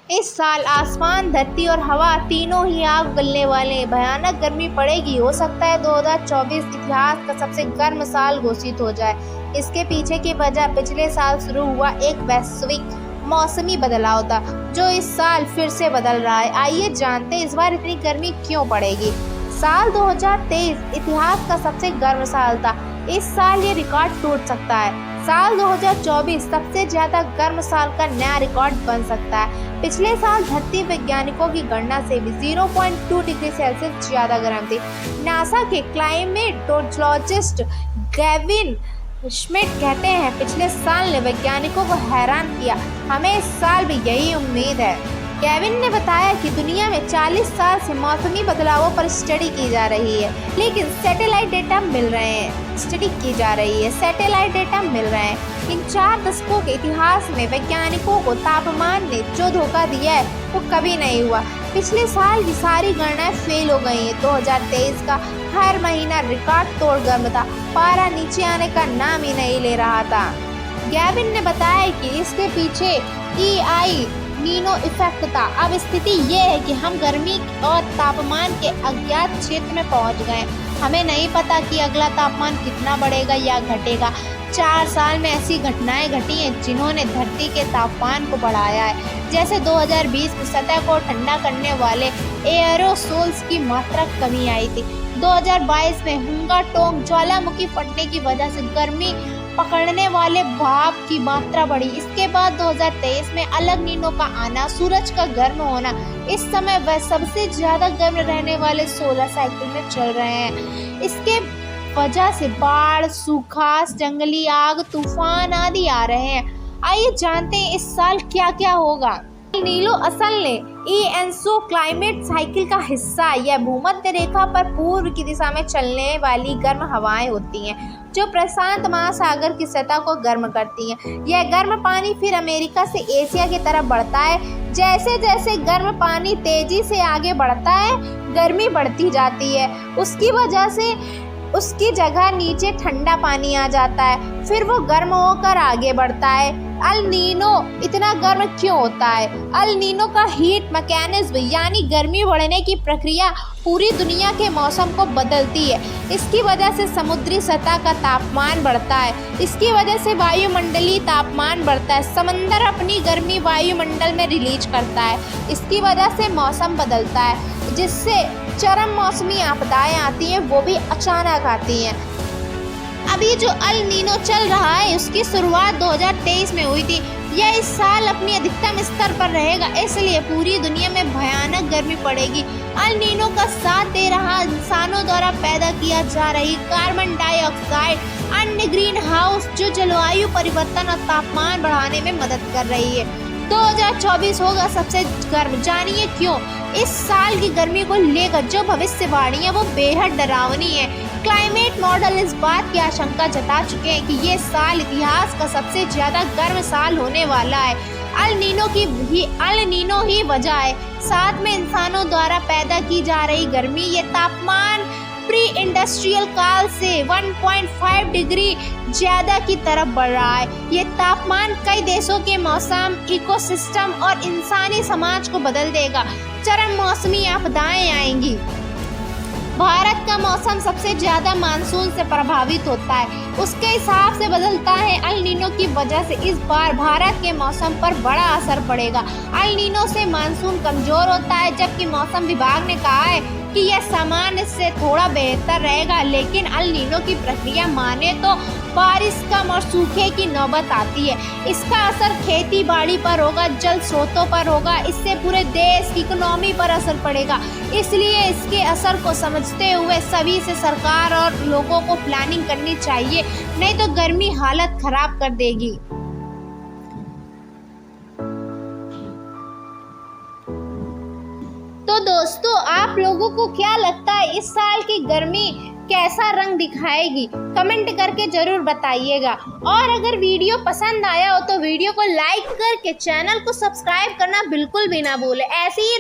इस साल आसमान, धरती और हवा तीनों ही आग उगलने वाले हैं। भयानक गर्मी पड़ेगी। हो सकता है 2024 इतिहास का सबसे गर्म साल घोषित हो जाए। इसके पीछे की वजह पिछले साल शुरू हुआ एक वैश्विक मौसमी बदलाव था, जो इस साल फिर से बदल रहा है। आइए जानते हैं इस बार इतनी गर्मी क्यों पड़ेगी। साल 2023 इतिहास का सबसे गर्म साल था। इस साल ये रिकॉर्ड टूट सकता है। साल 2024 सबसे ज्यादा गर्म साल का नया रिकॉर्ड बन सकता है। पिछले साल धरती वैज्ञानिकों की गणना से भी 0.2 डिग्री सेल्सियस ज्यादा गर्म थी। नासा के क्लाइमेटोलॉजिस्ट गेविन श्मिड कहते हैं, पिछले साल ने वैज्ञानिकों को हैरान किया। हमें इस साल भी यही उम्मीद है। केविन ने बताया कि दुनिया में 40 साल से मौसमी बदलावों पर स्टडी की जा रही है, लेकिन सैटेलाइट डेटा मिल रहे हैं। सैटेलाइट डेटा मिल रहे हैं। इन 4 दशकों के इतिहास में वैज्ञानिकों को तापमान ने जो धोखा दिया है वो कभी नहीं हुआ। पिछले साल की सारी गणनाएं फेल हो गई हैं। 2023 का हर महीना रिकॉर्ड तोड़ गर्म था। पारा नीचे आने का नाम ही नहीं ले रहा था। गेविन ने बताया कि इसके पीछे EI नीनो इफेक्ट था। अब स्थिति ये है कि हम गर्मी और तापमान के अज्ञात क्षेत्र में पहुंच गए। हमें नहीं पता कि अगला तापमान कितना बढ़ेगा या घटेगा। 4 साल में ऐसी घटनाएं घटी हैं जिन्होंने धरती के तापमान को बढ़ाया है, जैसे 2020 में सतह को ठंडा करने वाले एयरोसोल्स की मात्रा कमी आई थी। 2022 में हुंगाटोंग ज्वालामुखी फटने की वजह से गर्मी पकड़ने वाले भाप की मात्रा बढ़ी। इसके बाद 2023 में अलग नीनो का आना, सूरज का गर्म होना। इस समय वह सबसे ज्यादा गर्म रहने वाले सोलर साइकिल में चल रहे हैं। इसके वजह से बाढ़, सूखा, जंगली आग, तूफान आदि आ रहे हैं। आइए जानते हैं इस साल क्या क्या होगा। नीलो असल ने ENSO क्लाइमेट साइकिल का हिस्सा है। यह भूमध्य रेखा पर पूर्व की दिशा में चलने वाली गर्म हवाएं होती हैं, जो प्रशांत महासागर की सतह को गर्म करती हैं। यह गर्म पानी फिर अमेरिका से एशिया की तरफ बढ़ता है। जैसे जैसे गर्म पानी तेजी से आगे बढ़ता है, गर्मी बढ़ती जाती है। उसकी वजह से उसकी जगह नीचे ठंडा पानी आ जाता है, फिर वो गर्म होकर आगे बढ़ता है। अल नीनो इतना गर्म क्यों होता है? अल नीनो का हीट मैकेनिज्म यानी गर्मी बढ़ने की प्रक्रिया पूरी दुनिया के मौसम को बदलती है। इसकी वजह से समुद्री सतह का तापमान बढ़ता है। इसकी वजह से वायुमंडलीय तापमान बढ़ता है। समंदर अपनी गर्मी वायुमंडल में रिलीज करता है। इसकी वजह से मौसम बदलता है, जिससे चरम मौसमी आपदाएं आती हैं, वो भी अचानक आती हैं। अभी जो अल नीनो चल रहा है उसकी शुरुआत 2023 में हुई थी। यह इस साल अपनी अधिकतम स्तर पर रहेगा, इसलिए पूरी दुनिया में भयानक गर्मी पड़ेगी। अल नीनो का साथ दे रहा इंसानों द्वारा पैदा किया जा रही कार्बन डाइऑक्साइड, अन्य ग्रीन हाउस, जो जलवायु परिवर्तन और तापमान बढ़ाने में मदद कर रही है। 2024 होगा सबसे गर्म। जानिए क्यों। इस साल की गर्मी को लेकर जो भविष्यवाणी है वो बेहद डरावनी है। क्लाइमेट मॉडल इस बात की आशंका जता चुके हैं कि ये साल इतिहास का सबसे ज्यादा गर्म साल होने वाला है। अल नीनो ही वजह है। साथ में इंसानों द्वारा पैदा की जा रही गर्मी। ये तापमान प्री इंडस्ट्रियल काल से 1.5 डिग्री ज्यादा की तरफ बढ़ रहा है। ये तापमान कई देशों के मौसम, इकोसिस्टम और इंसानी समाज को बदल देगा। चरम मौसमी आपदाएं आएंगी। भारत का मौसम सबसे ज्यादा मानसून से प्रभावित होता है। उसके हिसाब से बदलता है। अल नीनो की वजह से इस बार भारत के मौसम पर बड़ा असर पड़ेगा। अल नीनो से मानसून कमजोर होता है, जबकि मौसम विभाग ने कहा है कि यह सामान्य से थोड़ा बेहतर रहेगा। लेकिन अल नीनो की प्रक्रिया माने तो बारिश कम और सूखे की नौबत आती है। इसका असर खेती बाड़ी पर होगा, जल स्रोतों पर होगा। इससे पूरे देश की इकोनॉमी पर असर पड़ेगा। इसलिए इसके असर को समझते हुए सभी से सरकार और लोगों को प्लानिंग करनी चाहिए, नहीं तो गर्मी हालत खराब कर देगी। तो दोस्तों, आप लोगों को क्या लगता है इस साल की गर्मी कैसा रंग दिखाएगी? कमेंट करके जरूर बताइएगा। और अगर वीडियो पसंद आया हो तो वीडियो को लाइक करके चैनल को सब्सक्राइब करना बिल्कुल भी ना भूलें। ऐसे ही